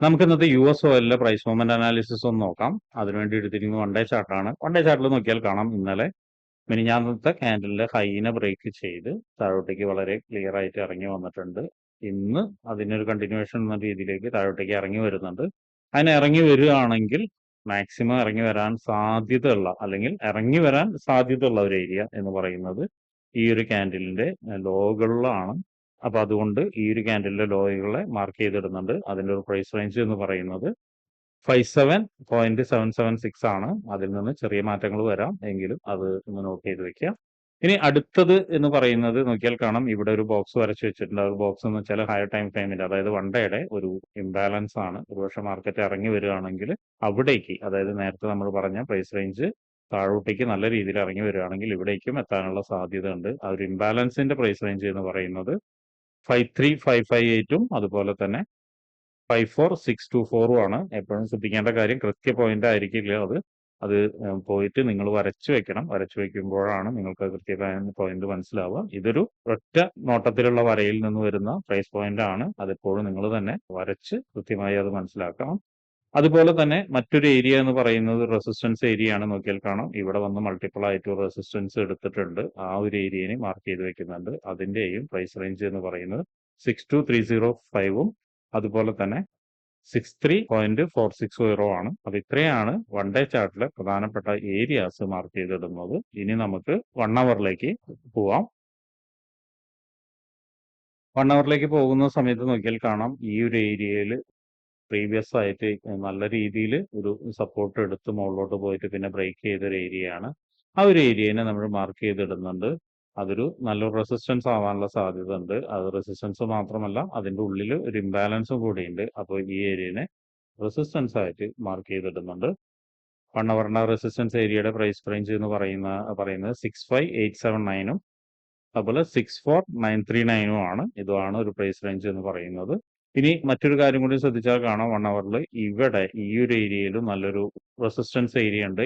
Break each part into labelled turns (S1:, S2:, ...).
S1: നമുക്ക് ഇന്നത്തെ US ഓയിലിലെ price movement analysis ഒന്ന് നോക്കാം. അതിനുവേണ്ടി എടുത്തിരിക്കുന്നത് വൺ ഡേ ചാർട്ടാണ്. വൺ ഡേ ചാർട്ടിൽ നോക്കിയാൽ കാണാം ഇന്നലെ മിനിഞ്ഞാന്നത്തെ ക്യാൻഡലിലെ ഹൈനെ ബ്രേക്ക് ചെയ്ത് താഴോട്ടേക്ക് വളരെ ക്ലിയർ ആയിട്ട് ഇറങ്ങി വന്നിട്ടുണ്ട്. ഇന്ന് അതിനൊരു കണ്ടിന്യൂവേഷൻ എന്ന രീതിയിലേക്ക് താഴോട്ടേക്ക് ഇറങ്ങി വരുന്നുണ്ട്. അതിന് ഇറങ്ങി വരികയാണെങ്കിൽ മാക്സിമം ഇറങ്ങി വരാൻ സാധ്യതയുള്ള അല്ലെങ്കിൽ ഇറങ്ങി വരാൻ സാധ്യതയുള്ള ഒരു ഏരിയ എന്ന് പറയുന്നത് ഈ ഒരു ക്യാൻഡലിന്റെ ലോകളിലാണ്. അപ്പൊ അതുകൊണ്ട് ഈ ഒരു ക്യാൻഡലിലെ ലോകളെ മാർക്ക് ചെയ്തിടുന്നുണ്ട്. അതിന്റെ ഒരു പ്രൈസ് റേഞ്ച് എന്ന് പറയുന്നത് 57.776 ആണ്. അതിൽ നിന്ന് ചെറിയ മാറ്റങ്ങൾ വരാം, എങ്കിലും അത് ഒന്ന് നോട്ട് ചെയ്ത് വെക്കുക. ഇനി അടുത്തത് എന്ന് പറയുന്നത് നോക്കിയാൽ കാണാം, ഇവിടെ ഒരു ബോക്സ് വരച്ച് വെച്ചിട്ടുണ്ട്. ഒരു ബോക്സ് എന്ന് വെച്ചാൽ ഹയർ ടൈം ഫ്രെയിമിന്റെ, അതായത് വൺ ഡേയുടെ ഒരു ഇംബാലൻസ് ആണ്. ഒരുപക്ഷെ മാർക്കറ്റ് ഇറങ്ങി വരികയാണെങ്കിൽ അവിടേക്ക്, അതായത് നേരത്തെ നമ്മൾ പറഞ്ഞ പ്രൈസ് റേഞ്ച് താഴോട്ടേക്ക് നല്ല രീതിയിൽ ഇറങ്ങി വരികയാണെങ്കിൽ ഇവിടേക്കും എത്താനുള്ള സാധ്യത ഉണ്ട്. ആ ഒരു ഇംബാലൻസിന്റെ പ്രൈസ് റേഞ്ച് എന്ന് പറയുന്നത് 53,558ഉം അതുപോലെ തന്നെ 54,624ഉം ആണ്. എപ്പോഴും ശ്രദ്ധിക്കേണ്ട കാര്യം, കൃത്യ പോയിന്റ് ആയിരിക്കില്ല അത് പോയിട്ട് നിങ്ങൾ വരച്ചു വെക്കണം. വരച്ചു വെക്കുമ്പോഴാണ് നിങ്ങൾക്ക് കൃത്യമായ പോയിന്റ് മനസ്സിലാവുക. ഇതൊരു ഒറ്റ നോട്ടത്തിലുള്ള വരയിൽ നിന്ന് വരുന്ന പ്രൈസ് പോയിന്റ് ആണ്. അതെപ്പോഴും നിങ്ങൾ തന്നെ വരച്ച് കൃത്യമായി അത് മനസ്സിലാക്കണം. അതുപോലെ തന്നെ മറ്റൊരു ഏരിയ എന്ന് പറയുന്നത് റെസിസ്റ്റൻസ് ഏരിയ ആണ്. നോക്കിയാൽ കാണാം, ഇവിടെ വന്ന് മൾട്ടിപ്പിൾ ആയിട്ട് റെസിസ്റ്റൻസ് എടുത്തിട്ടുണ്ട്. ആ ഒരു ഏരിയനെ മാർക്ക് ചെയ്ത് വെക്കുന്നുണ്ട്. അതിന്റെയും പ്രൈസ് റേഞ്ച് എന്ന് പറയുന്നത് 62,305ഉം അതുപോലെ തന്നെ 63.460 ആണ്. അപ്പൊ ഇത്രയാണ് വൺ ഡേ ചാർട്ടിലെ പ്രധാനപ്പെട്ട ഏരിയാസ് മാർക്ക് ചെയ്തിടുന്നത്. ഇനി നമുക്ക് 1 അവറിലേക്ക് പോവാം. 1 അവറിലേക്ക് പോകുന്ന സമയത്ത് നോക്കിയാൽ കാണാം, ഈ ഒരു ഏരിയയിൽ പ്രീവിയസ് ആയിട്ട് നല്ല രീതിയിൽ ഒരു സപ്പോർട്ട് എടുത്ത് മുകളിലോട്ട് പോയിട്ട് പിന്നെ ബ്രേക്ക് ചെയ്തൊരു ഏരിയയാണ്. ആ ഒരു ഏരിയനെ നമ്മൾ മാർക്ക് ചെയ്തിടുന്നുണ്ട്. അതൊരു നല്ലൊരു റെസിസ്റ്റൻസ് ആവാനുള്ള സാധ്യത ഉണ്ട്. അത് റെസിസ്റ്റൻസ് മാത്രമല്ല, അതിന്റെ ഉള്ളിൽ ഒരു ഇംബാലൻസും കൂടിയുണ്ട്. അപ്പോൾ ഈ ഏരിയനെ റെസിസ്റ്റൻസ് ആയിട്ട് മാർക്ക് ചെയ്തിടുന്നുണ്ട്. 1 അവറിന്റെ റെസിസ്റ്റൻസ് ഏരിയയുടെ പ്രൈസ് റേഞ്ച് എന്ന് പറയുന്നത് 65,879ഉം അതുപോലെ 64,939ഉം ആണ്. ഇതാണ് ഒരു പ്രൈസ് റേഞ്ച് എന്ന് പറയുന്നത്. ഇനി മറ്റൊരു കാര്യം കൂടി ശ്രദ്ധിച്ചാൽ കാണാം, 1 അവറിൽ ഇവിടെ ഈ ഒരു ഏരിയയിലും നല്ലൊരു റെസിസ്റ്റൻസ് ഏരിയ ഉണ്ട്.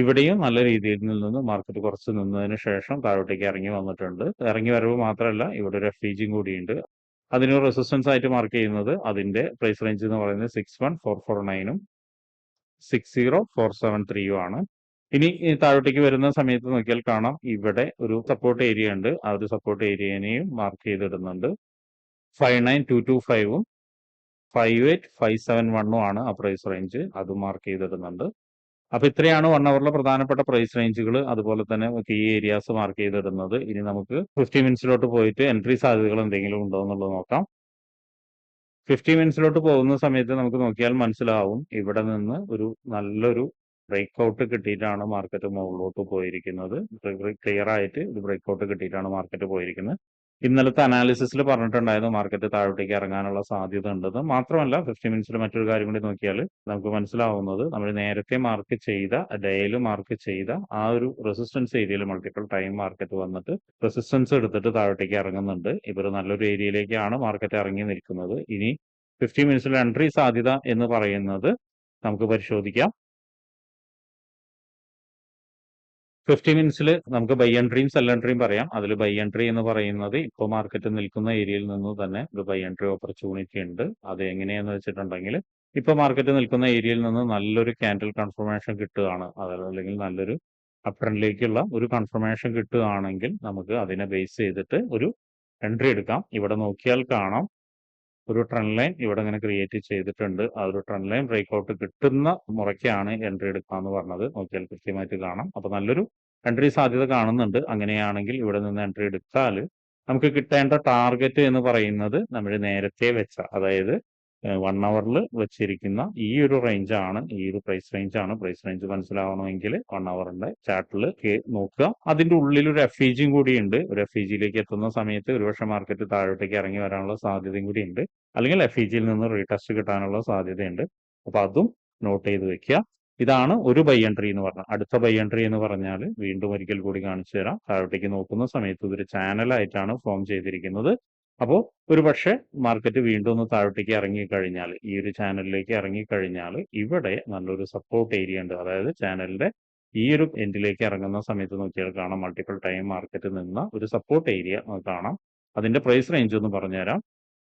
S1: ഇവിടെയും നല്ല രീതിയിൽ നിന്ന് മാർക്കറ്റ് കുറച്ച് നിന്നതിന് ശേഷം താഴോട്ടേക്ക് ഇറങ്ങി വന്നിട്ടുണ്ട്. ഇറങ്ങി വരവ് മാത്രമല്ല, ഇവിടെ ഒരു FEG കൂടിയുണ്ട്. അതിന് റെസിസ്റ്റൻസ് ആയിട്ട് മാർക്ക് ചെയ്യുന്നത് അതിന്റെ പ്രൈസ് റേഞ്ച് എന്ന് പറയുന്നത് 61,449ഉം 60,473ഉം ആണ്. ഇനി താഴോട്ടേക്ക് വരുന്ന സമയത്ത് നോക്കിയാൽ കാണാം, ഇവിടെ ഒരു സപ്പോർട്ട് ഏരിയ ഉണ്ട്. ആ ഒരു സപ്പോർട്ട് ഏരിയനെയും മാർക്ക് ചെയ്തിടുന്നുണ്ട്. 59,225ഉം 58,571ഉം ആണ് ആ പ്രൈസ് റേഞ്ച്. അത് മാർക്ക് ചെയ്തിടുന്നുണ്ട്. അപ്പൊ ഇത്രയാണ് 1 അവറിലെ പ്രധാനപ്പെട്ട പ്രൈസ് റേഞ്ചുകൾ, അതുപോലെ തന്നെ കീ ഏരിയാസ് മാർക്ക് ചെയ്തിടുന്നത്. ഇനി നമുക്ക് 50 മിനിറ്റ്സിലോട്ട് പോയിട്ട് എൻട്രി സാധ്യതകൾ എന്തെങ്കിലും ഉണ്ടോ എന്നുള്ളത് നോക്കാം. 50 മിനിറ്റ്സിലോട്ട് പോകുന്ന സമയത്ത് നമുക്ക് നോക്കിയാൽ മനസ്സിലാവും, ഇവിടെ നിന്ന് ഒരു നല്ലൊരു ബ്രേക്ക്ഔട്ട് കിട്ടിയിട്ടാണ് മാർക്കറ്റ് മുകളിലോട്ട് പോയിരിക്കുന്നത്. ക്ലിയർ ആയിട്ട് ഒരു ബ്രേക്ക്ഔട്ട് കിട്ടിയിട്ടാണ് മാർക്കറ്റ് പോയിരിക്കുന്നത്. ഇന്നലത്തെ അനാലിസിസിൽ പറഞ്ഞിട്ടുണ്ടായിരുന്നു മാർക്കറ്റ് താഴോട്ടേക്ക് ഇറങ്ങാനുള്ള സാധ്യത ഉണ്ടെന്ന്. മാത്രമല്ല 50 മിനിറ്റ്സിൽ മറ്റൊരു കാര്യം കൂടി നോക്കിയാൽ നമുക്ക് മനസ്സിലാവുന്നത്, നമ്മൾ നേരത്തെ മാർക്ക് ചെയ്ത, ഡേയിൽ മാർക്ക് ചെയ്ത ആ ഒരു റെസിസ്റ്റൻസ് ഏരിയയിൽ മൾട്ടിപ്പിൾ ടൈം മാർക്കറ്റ് വന്നിട്ട് റെസിസ്റ്റൻസ് എടുത്തിട്ട് താഴോട്ടേക്ക് ഇറങ്ങുന്നുണ്ട്. ഇവർ നല്ലൊരു ഏരിയയിലേക്കാണ് മാർക്കറ്റ് ഇറങ്ങി നിൽക്കുന്നത്. ഇനി 50 മിനിറ്റ്സിൽ എൻട്രി സാധ്യത എന്ന് പറയുന്നത് നമുക്ക് പരിശോധിക്കാം. 50 മിനിറ്റ്സിൽ നമുക്ക് ബൈ എൻട്രിയും സെൽ എൻട്രിയും പറയാം. അതിൽ ബൈ എൻട്രി എന്ന് പറയുന്നത് ഇപ്പോൾ മാർക്കറ്റ് നിൽക്കുന്ന ഏരിയയിൽ നിന്ന് തന്നെ ഒരു ബൈ എൻട്രി ഓപ്പർച്യൂണിറ്റി ഉണ്ട്. അത് എങ്ങനെയാന്ന് വെച്ചിട്ടുണ്ടെങ്കിൽ, ഇപ്പൊ മാർക്കറ്റ് നിൽക്കുന്ന ഏരിയയിൽ നിന്ന് നല്ലൊരു ക്യാൻഡിൽ കൺഫർമേഷൻ കിട്ടുകയാണ്, അതല്ലെങ്കിൽ നല്ലൊരു അപ് ട്രെൻഡിലേക്കുള്ള ഒരു കൺഫർമേഷൻ കിട്ടുകയാണെങ്കിൽ നമുക്ക് അതിനെ ബേസ് ചെയ്തിട്ട് ഒരു എൻട്രി എടുക്കാം. ഇവിടെ നോക്കിയാൽ കാണാം, ഒരു ട്രെൻഡ് ലൈൻ ഇവിടെ ഇങ്ങനെ ക്രിയേറ്റ് ചെയ്തിട്ടുണ്ട്. ആ ഒരു ട്രെൻഡ് ലൈൻ ബ്രേക്ക്ഔട്ട് കിട്ടുന്ന മുറയ്ക്കാണ് എൻട്രി എടുക്കാന്ന് പറഞ്ഞത്. നോക്കിയാൽ കൃത്യമായിട്ട് കാണാം. അപ്പൊ നല്ലൊരു എൻട്രി സാധ്യത കാണുന്നുണ്ട്. അങ്ങനെയാണെങ്കിൽ ഇവിടെ നിന്ന് എൻട്രി എടുത്താൽ നമുക്ക് കിട്ടേണ്ട ടാർഗറ്റ് എന്ന് പറയുന്നത് നമ്മൾ നേരത്തെ വെച്ച, അതായത് 1 അവറിൽ വെച്ചിരിക്കുന്ന ഈ ഒരു റേഞ്ചാണ്, ഈ ഒരു പ്രൈസ് റേഞ്ചാണ്. പ്രൈസ് റേഞ്ച് മനസ്സിലാവണമെങ്കിൽ 1 അവറിന്റെ ചാർട്ടിൽ നോക്കുക. അതിന്റെ ഉള്ളിൽ ഒരു FEGയും കൂടിയുണ്ട്. ഒരു FEGയിലേക്ക് എത്തുന്ന സമയത്ത് ഒരുപക്ഷെ മാർക്കറ്റ് താഴോട്ടേക്ക് ഇറങ്ങി വരാനുള്ള സാധ്യതയും കൂടി ഉണ്ട്, അല്ലെങ്കിൽ FEGയിൽ നിന്ന് റീടെസ്റ്റ് കിട്ടാനുള്ള സാധ്യതയുണ്ട്. അപ്പൊ അതും നോട്ട് ചെയ്ത് വെക്കുക. ഇതാണ് ഒരു ബൈ എൻട്രി എന്ന് പറഞ്ഞാൽ. അടുത്ത ബൈ എൻട്രി എന്ന് പറഞ്ഞാൽ വീണ്ടും ഒരിക്കൽ കൂടി കാണിച്ചു തരാം. താഴോട്ടേക്ക് നോക്കുന്ന സമയത്ത് ഇതൊരു ചാനലായിട്ടാണ് ഫോം ചെയ്തിരിക്കുന്നത്. അപ്പോൾ ഒരു പക്ഷേ മാർക്കറ്റ് വീണ്ടും ഒന്ന് താഴോട്ടേക്ക് ഇറങ്ങിക്കഴിഞ്ഞാൽ, ഈ ഒരു ചാനലിലേക്ക് ഇറങ്ങിക്കഴിഞ്ഞാൽ ഇവിടെ നല്ലൊരു സപ്പോർട്ട് ഏരിയ ഉണ്ട്. അതായത് ചാനലിന്റെ ഈ ഒരു എൻഡിലേക്ക് ഇറങ്ങുന്ന സമയത്ത് നോക്കിയാൽ കാണാം, മൾട്ടിപ്പിൾ ടൈം മാർക്കറ്റ് നിന്ന ഒരു സപ്പോർട്ട് ഏരിയ കാണാം. അതിന്റെ പ്രൈസ് റേഞ്ച് ഒന്ന് പറഞ്ഞുതരാം.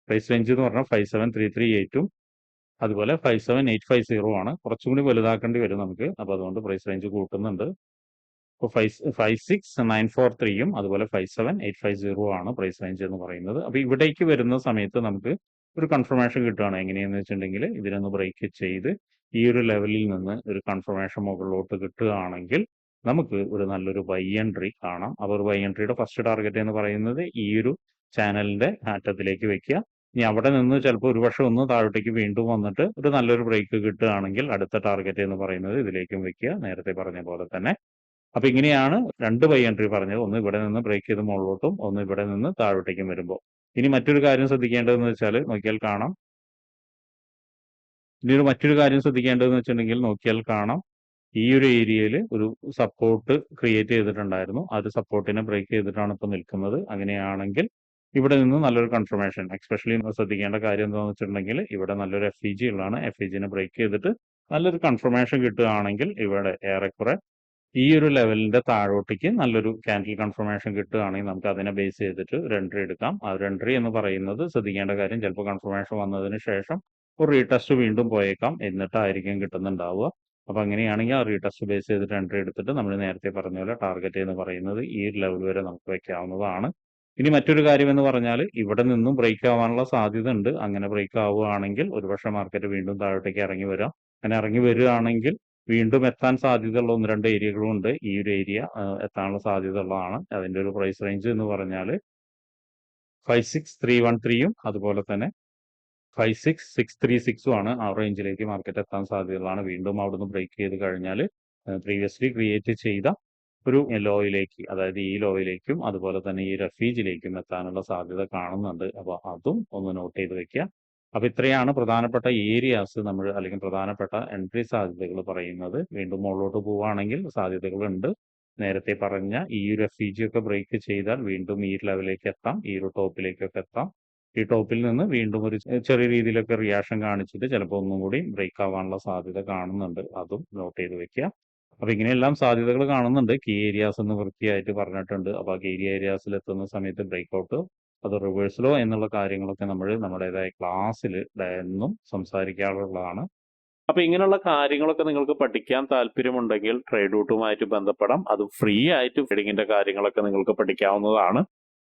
S1: പ്രൈസ് റേഞ്ച് എന്ന് പറഞ്ഞാൽ 57,338ഉം അതുപോലെ 57850 ആണ്. കുറച്ചും കൂടി വലുതാക്കേണ്ടി വരും നമുക്ക്. അപ്പോൾ അതുകൊണ്ട് പ്രൈസ് റേഞ്ച് കൂട്ടുന്നുണ്ട്. ഇപ്പോൾ 56943യും അതുപോലെ 57850 ആണ് പ്രൈസ് റേഞ്ച് എന്ന് പറയുന്നത്. അപ്പോൾ ഇവിടേക്ക് വരുന്ന സമയത്ത് നമുക്ക് ഒരു കൺഫർമേഷൻ കിട്ടുകയാണ്. എങ്ങനെയെന്ന് വെച്ചിട്ടുണ്ടെങ്കിൽ ഇതിനൊന്ന് ബ്രേക്ക് ചെയ്ത് ഈ ഒരു ലെവലിൽ നിന്ന് ഒരു കൺഫർമേഷൻ മുകളിലോട്ട് കിട്ടുകയാണെങ്കിൽ നമുക്ക് ഒരു നല്ലൊരു ബൈ എൻട്രി കാണാം. അപ്പോൾ ഒരു ബൈ എൻട്രിയുടെ ഫസ്റ്റ് ടാർഗറ്റ് എന്ന് പറയുന്നത് ഈ ഒരു ചാനലിന്റെ അറ്റത്തിലേക്ക് വെക്കുക. ഇനി അവിടെ നിന്ന് ചിലപ്പോൾ ഒരുപക്ഷെ ഒന്ന് താഴോട്ടേക്ക് വീണ്ടും വന്നിട്ട് ഒരു നല്ലൊരു ബ്രേക്ക് കിട്ടുകയാണെങ്കിൽ അടുത്ത ടാർഗറ്റ് എന്ന് പറയുന്നത് ഇതിലേക്കും വെക്കുക, നേരത്തെ പറഞ്ഞ പോലെ തന്നെ. അപ്പൊ ഇങ്ങനെയാണ് രണ്ട് ബൈ എൻട്രി പറഞ്ഞത്. ഒന്ന് ഇവിടെ നിന്ന് ബ്രേക്ക് ചെയ്ത് മുകളിലോട്ടും, ഒന്ന് ഇവിടെ നിന്ന് താഴോട്ടേക്കും വരുമ്പോൾ. ഇനി മറ്റൊരു കാര്യം ശ്രദ്ധിക്കേണ്ടതെന്ന് വെച്ചാൽ നോക്കിയാൽ കാണാം, മറ്റൊരു കാര്യം ശ്രദ്ധിക്കേണ്ടതെന്ന് വെച്ചിട്ടുണ്ടെങ്കിൽ നോക്കിയാൽ കാണാം, ഈ ഒരു ഏരിയയിൽ ഒരു സപ്പോർട്ട് ക്രിയേറ്റ് ചെയ്തിട്ടുണ്ടായിരുന്നു. അത് സപ്പോർട്ടിനെ ബ്രേക്ക് ചെയ്തിട്ടാണ് ഇപ്പോൾ നിൽക്കുന്നത്. അങ്ങനെയാണെങ്കിൽ ഇവിടെ നിന്ന് നല്ലൊരു കൺഫർമേഷൻ, എക്സ്പെഷ്യലി ശ്രദ്ധിക്കേണ്ട കാര്യം എന്താണെന്ന് വെച്ചിട്ടുണ്ടെങ്കിൽ ഇവിടെ നല്ലൊരു FEG ഉള്ളതാണ്. FEGനെ ബ്രേക്ക് ചെയ്തിട്ട് നല്ലൊരു കൺഫർമേഷൻ കിട്ടുകയാണെങ്കിൽ ഇവിടെ ഏറെക്കുറെ ഈ ഒരു ലെവലിന്റെ താഴോട്ടേക്ക് നല്ലൊരു ക്യാൻഡിൽ കൺഫർമേഷൻ കിട്ടുകയാണെങ്കിൽ നമുക്ക് അതിനെ ബേസ് ചെയ്തിട്ട് ഒരു എൻട്രി എടുക്കാം. ആ ഒരു എൻട്രി എന്ന് പറയുന്നത് ശ്രദ്ധിക്കേണ്ട കാര്യം, ചിലപ്പോൾ കൺഫർമേഷൻ വന്നതിന് ശേഷം ഒരു റീടെസ്റ്റ് വീണ്ടും പോയേക്കാം, എന്നിട്ടായിരിക്കും കിട്ടുന്നുണ്ടാവുക. അപ്പോൾ അങ്ങനെയാണെങ്കിൽ ആ റീടെസ്റ്റ് ബേസ് ചെയ്തിട്ട് എൻട്രി എടുത്തിട്ട് നമ്മൾ നേരത്തെ പറഞ്ഞ പോലെ ടാർഗറ്റ് എന്ന് പറയുന്നത് ഈ ലെവൽ വരെ നമുക്ക് വെക്കാവുന്നതാണ്. ഇനി മറ്റൊരു കാര്യം എന്ന് പറഞ്ഞാൽ ഇവിടെ നിന്നും ബ്രേക്ക് ആവാനുള്ള സാധ്യത ഉണ്ട്. അങ്ങനെ ബ്രേക്ക് ആവുകയാണെങ്കിൽ ഒരുപക്ഷെ മാർക്കറ്റ് വീണ്ടും താഴോട്ടേക്ക് ഇറങ്ങി വരാം. അങ്ങനെ ഇറങ്ങി വരികയാണെങ്കിൽ വീണ്ടും എത്താൻ സാധ്യതയുള്ള 1-2 ഏരിയകളും ഉണ്ട്. ഈ ഒരു ഏരിയ എത്താനുള്ള സാധ്യത ഉള്ളതാണ്. അതിന്റെ ഒരു പ്രൈസ് റേഞ്ച് എന്ന് പറഞ്ഞാൽ 56313യും അതുപോലെ തന്നെ 56636 ആണ്. ആ റേഞ്ചിലേക്ക് മാർക്കറ്റ് എത്താൻ സാധ്യതയുള്ളതാണ്. വീണ്ടും അവിടുന്ന് ബ്രേക്ക് ചെയ്ത് കഴിഞ്ഞാൽ പ്രീവിയസ്ലി ക്രിയേറ്റ് ചെയ്ത ഒരു ലോയിലേക്ക്, അതായത് ഈ ലോയിലേക്കും അതുപോലെ തന്നെ ഈ റെഫീജിലേക്കും എത്താനുള്ള സാധ്യത കാണുന്നുണ്ട്. അപ്പോൾ അതും ഒന്ന് നോട്ട് ചെയ്ത് വെക്കുക. അപ്പോൾ ഇത്രയാണ് പ്രധാനപ്പെട്ട ഏരിയാസ് നമ്മൾ, അല്ലെങ്കിൽ പ്രധാനപ്പെട്ട എൻട്രി സാധ്യതകൾ പറയുന്നത്. വീണ്ടും മുകളിലോട്ട് പോവുകയാണെങ്കിൽ സാധ്യതകളുണ്ട്. നേരത്തെ പറഞ്ഞ ഈ ഒരു FEG ഒക്കെ ബ്രേക്ക് ചെയ്താൽ വീണ്ടും ഈ ലെവലിലേക്ക് എത്താം, ഈ ഒരു ടോപ്പിലേക്കൊക്കെ എത്താം. ഈ ടോപ്പിൽ നിന്ന് വീണ്ടും ഒരു ചെറിയ രീതിയിലൊക്കെ റിയാക്ഷൻ കാണിച്ചിട്ട് ചിലപ്പോൾ ഒന്നും കൂടി ബ്രേക്ക് ആവാനുള്ള സാധ്യത കാണുന്നുണ്ട്. അതും നോട്ട് ചെയ്ത് വെക്കുക. അപ്പോൾ ഇങ്ങനെയെല്ലാം സാധ്യതകൾ കാണുന്നുണ്ട്. കീ ഏരിയാസ് എന്ന് വൃത്തിയായിട്ട് പറഞ്ഞിട്ടുണ്ട്. അപ്പോൾ ആ കീ ഏരിയാസിൽ എത്തുന്ന സമയത്ത് ബ്രേക്ക്ഔട്ട്, അത് റിവേഴ്സലോ എന്നുള്ള കാര്യങ്ങളൊക്കെ നമ്മൾ നമ്മുടേതായ ക്ലാസ്സിൽ എന്നും സംസാരിക്കാറുള്ളതാണ്. അപ്പോൾ ഇങ്ങനെയുള്ള കാര്യങ്ങളൊക്കെ നിങ്ങൾക്ക് പഠിക്കാൻ താല്പര്യമുണ്ടെങ്കിൽ ട്രേഡ് റൂട്ടുമായിട്ട് ബന്ധപ്പെടാം. അത് ഫ്രീ ആയിട്ട് ട്രേഡിങ്ങിന്റെ കാര്യങ്ങളൊക്കെ നിങ്ങൾക്ക് പഠിക്കാവുന്നതാണ്.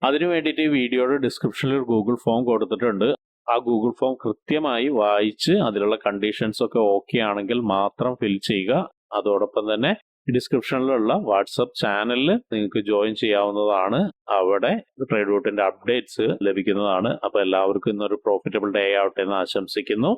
S1: അതിനു വേണ്ടിയിട്ട് ഈ വീഡിയോയുടെ ഡിസ്ക്രിപ്ഷനിൽ ഒരു ഗൂഗിൾ ഫോം കൊടുത്തിട്ടുണ്ട്. ആ ഗൂഗിൾ ഫോം കൃത്യമായി വായിച്ച് അതിലുള്ള കണ്ടീഷൻസ് ഒക്കെ ഓക്കെ ആണെങ്കിൽ മാത്രം ഫിൽ ചെയ്യുക. അതോടൊപ്പം തന്നെ ഡിസ്ക്രിപ്ഷനിലുള്ള വാട്സപ്പ് ചാനലിൽ നിങ്ങൾക്ക് ജോയിൻ ചെയ്യാവുന്നതാണ്. അവിടെ ട്രേഡ് റൂട്ടിന്റെ അപ്ഡേറ്റ്സ് ലഭിക്കുന്നതാണ്. അപ്പോൾ എല്ലാവർക്കും ഇന്നൊരു പ്രോഫിറ്റബിൾ ഡേ ആവട്ടെ എന്ന് ആശംസിക്കുന്നു.